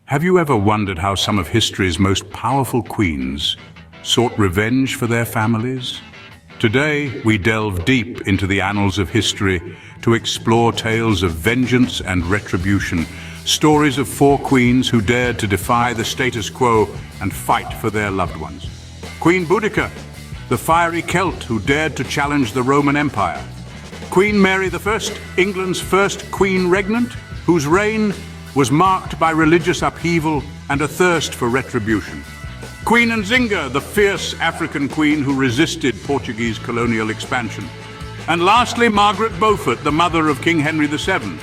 Have you ever wondered how some of history's most powerful queens sought revenge for their families? Today, we delve deep into the annals of history to explore tales of vengeance and retribution, stories of four queens who dared to defy the status quo and fight for their loved ones. Queen Buddika, the fiery Celt who dared to challenge the Roman Empire. Queen Mary I, England's first queen regnant, whose reign was marked by religious upheaval and a thirst for retribution. Queen Zinga, the fierce African queen who resisted Portuguese colonial expansion. And lastly, Margaret, the mother of King Henry VII,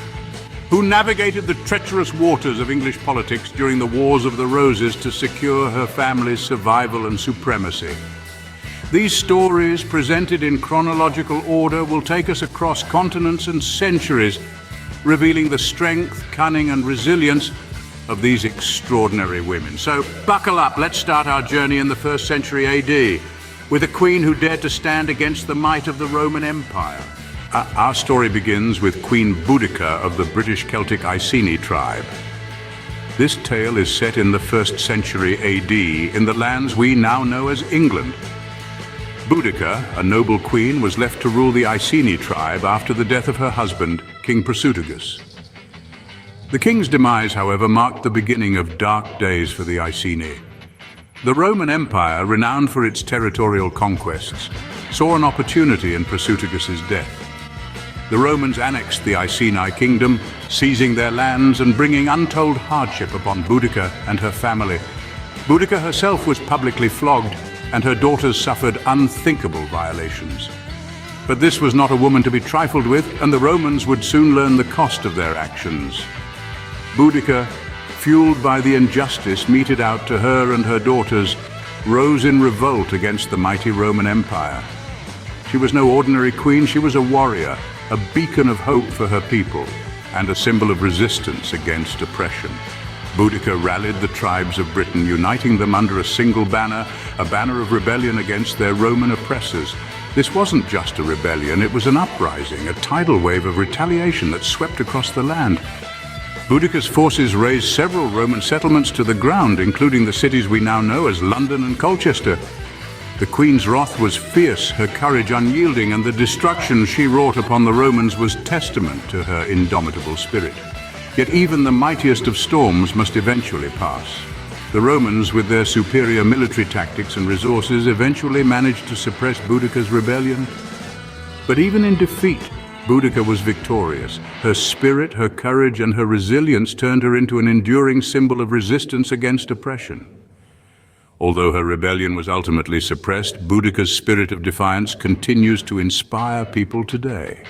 who navigated the treacherous waters of English politics during the Wars of the Roses to secure her family's survival and supremacy. These stories, presented in chronological order, will take us across continents and centuries, revealing the strength, cunning, and resilience of these extraordinary women. So buckle up, let's start our journey in the 1st century AD, with a queen who dared to stand against the might of the Roman Empire. Our story begins with Queen Buddika of the British Celtic Iceni tribe. This tale is set in the 1st century AD in the lands we now know as England. Buddika, a noble queen, was left to rule the Iceni tribe after the death of her husband, King Prasutagus. The king's demise, however, marked the beginning of dark days for the Iceni. The Roman Empire, renowned for its territorial conquests, saw an opportunity in Prasutagus' death. The Romans annexed the Iceni kingdom, seizing their lands and bringing untold hardship upon Buddika and her family. Buddika herself was publicly flogged, and her daughters suffered unthinkable violations. But this was not a woman to be trifled with, and the Romans would soon learn the cost of their actions. Buddika, fueled by the injustice meted out to her and her daughters, rose in revolt against the mighty Roman Empire. She was no ordinary queen, she was a warrior, a beacon of hope for her people, and a symbol of resistance against oppression. Buddika rallied the tribes of Britain, uniting them under a single banner, a banner of rebellion against their Roman oppressors. This wasn't just a rebellion, it was an uprising, a tidal wave of retaliation that swept across the land. Buddika's forces razed several Roman settlements to the ground, including the cities we now know as London and Colchester. The queen's wrath was fierce, her courage unyielding, and the destruction she wrought upon the Romans was testament to her indomitable spirit. Yet even the mightiest of storms must eventually pass. The Romans, with their superior military tactics and resources, eventually managed to suppress Buddika's rebellion. But even in defeat, Buddika was victorious. Her spirit, her courage, and her resilience turned her into an enduring symbol of resistance against oppression. Although her rebellion was ultimately suppressed, Buddika's spirit of defiance continues to inspire people today.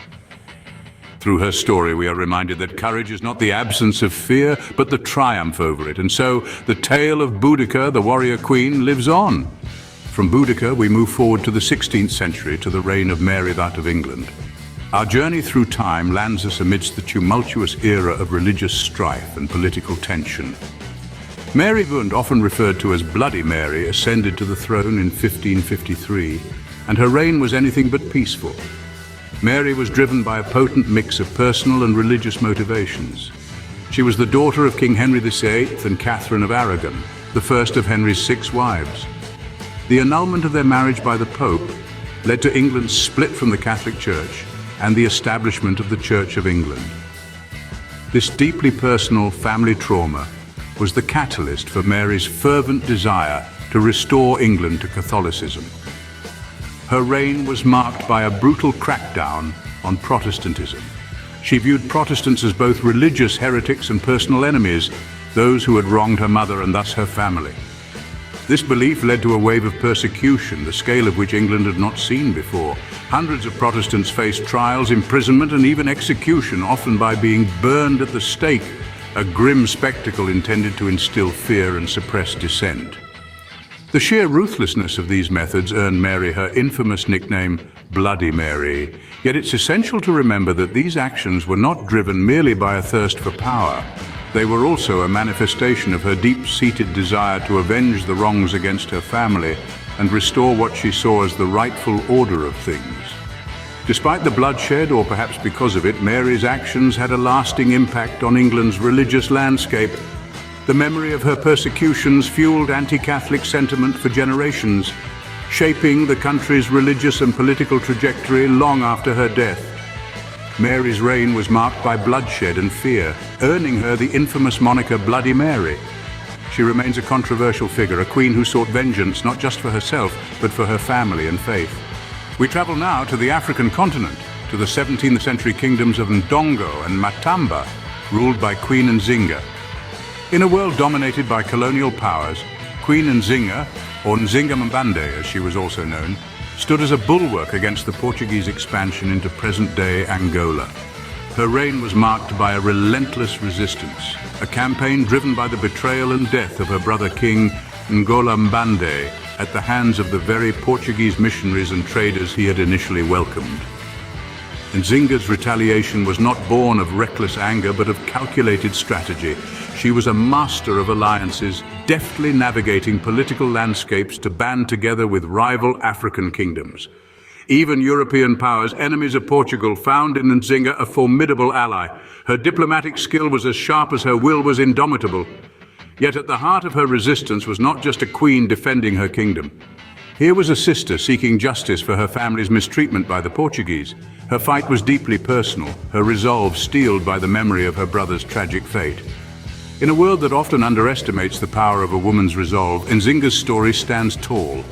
Through her story, we are reminded that courage is not the absence of fear, but the triumph over it. And so, the tale of Buddika, the warrior queen, lives on. From Buddika, we move forward to the 16th century, to the reign of Mary that of England. Our journey through time lands us amidst the tumultuous era of religious strife and political tension. Mary Wund, often referred to as Bloody Mary, ascended to the throne in 1553, and her reign was anything but peaceful. Mary was driven by a potent mix of personal and religious motivations. She was the daughter of King Henry VIII and Catherine of Aragon, the first of Henry's 6 wives. The annulment of their marriage by the Pope led to England's split from the Catholic Church and the establishment of the Church of England. This deeply personal family trauma was the catalyst for Mary's fervent desire to restore England to Catholicism. Her reign was marked by a brutal crackdown on Protestantism. She viewed Protestants as both religious heretics and personal enemies, those who had wronged her mother and thus her family. This belief led to a wave of persecution, the scale of which England had not seen before. Hundreds of Protestants faced trials, imprisonment, and even execution, often by being burned at the stake, a grim spectacle intended to instill fear and suppress dissent. The sheer ruthlessness of these methods earned Mary her infamous nickname, Bloody Mary. Yet it's essential to remember that these actions were not driven merely by a thirst for power. They were also a manifestation of her deep-seated desire to avenge the wrongs against her family and restore what she saw as the rightful order of things. Despite the bloodshed, or perhaps because of it, Mary's actions had a lasting impact on England's religious landscape. The memory of her persecutions fueled anti-Catholic sentiment for generations, shaping the country's religious and political trajectory long after her death. Mary's reign was marked by bloodshed and fear, earning her the infamous moniker Bloody Mary. She remains a controversial figure, a queen who sought vengeance not just for herself, but for her family and faith. We travel now to the African continent, to the 17th century kingdoms of Ndongo and Matamba, ruled by Queen Zinga. In a world dominated by colonial powers, Queen Zinga, or Zinga as she was also known, stood as a bulwark against the Portuguese expansion into present-day Angola. Her reign was marked by a relentless resistance, a campaign driven by the betrayal and death of her brother King Ngola Mbande at the hands of the very Portuguese missionaries and traders he had initially welcomed. Nzinga's retaliation was not born of reckless anger, but of calculated strategy. She was a master of alliances, deftly navigating political landscapes to band together with rival African kingdoms. Even European powers, enemies of Portugal, found in Nzinga a formidable ally. Her diplomatic skill was as sharp as her will was indomitable. Yet at the heart of her resistance was not just a queen defending her kingdom. Here was a sister seeking justice for her family's mistreatment by the Portuguese. Her fight was deeply personal, her resolve steeled by the memory of her brother's tragic fate. In a world that often underestimates the power of a woman's resolve, Nzinga's story stands tall.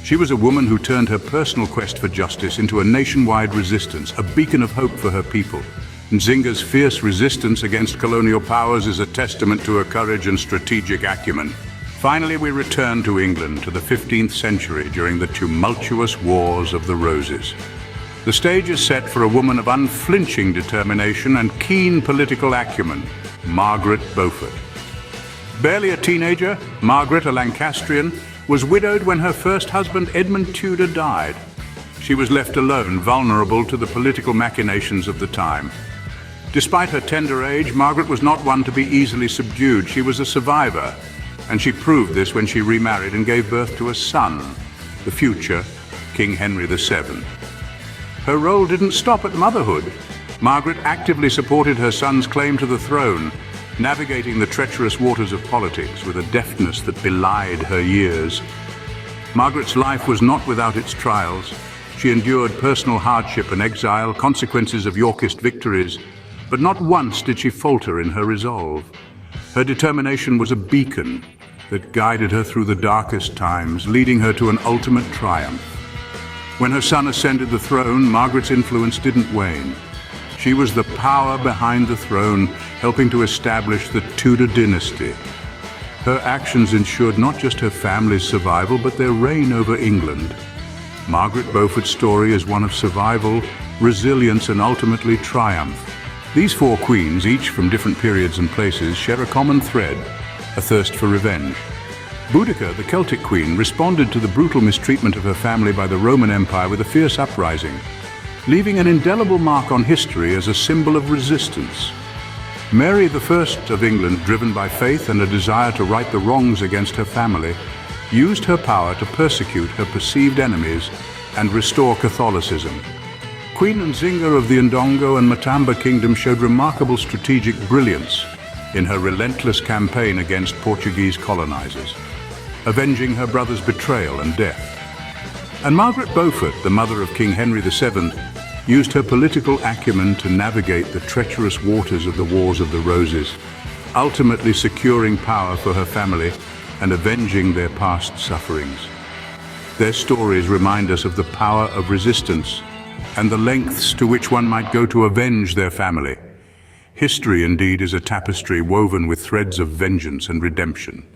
She was a woman who turned her personal quest for justice into a nationwide resistance, a beacon of hope for her people. Nzinga's fierce resistance against colonial powers is a testament to her courage and strategic acumen. Finally, we return to England, to the 15th century, during the tumultuous Wars of the Roses. The stage is set for a woman of unflinching determination and keen political acumen, Margaret Beaufort. Barely a teenager, Margaret, a Lancastrian, was widowed when her first husband, Edmund Tudor, died. She was left alone, vulnerable to the political machinations of the time. Despite her tender age, Margaret was not one to be easily subdued. She was a survivor, and she proved this when she remarried and gave birth to a son, the future King Henry VII. Her role didn't stop at motherhood. Margaret actively supported her son's claim to the throne, navigating the treacherous waters of politics with a deftness that belied her years. Margaret's life was not without its trials. She endured personal hardship and exile, consequences of Yorkist victories, but not once did she falter in her resolve. Her determination was a beacon that guided her through the darkest times, leading her to an ultimate triumph. When her son ascended the throne, Margaret's influence didn't wane. She was the power behind the throne, helping to establish the Tudor dynasty. Her actions ensured not just her family's survival, but their reign over England. Margaret Beaufort's story is one of survival, resilience, and ultimately triumph. These four queens, each from different periods and places, share a common thread: a thirst for revenge. Buddika, the Celtic queen, responded to the brutal mistreatment of her family by the Roman Empire with a fierce uprising, leaving an indelible mark on history as a symbol of resistance. Mary I of England, driven by faith and a desire to right the wrongs against her family, used her power to persecute her perceived enemies and restore Catholicism. Queen Zinga of the Ndongo and Matamba kingdom showed remarkable strategic brilliance in her relentless campaign against Portuguese colonizers, avenging her brother's betrayal and death. And Margaret Beaufort, the mother of King Henry VII, used her political acumen to navigate the treacherous waters of the Wars of the Roses, ultimately securing power for her family and avenging their past sufferings. Their stories remind us of the power of resistance and the lengths to which one might go to avenge their family. History, indeed, is a tapestry woven with threads of vengeance and redemption.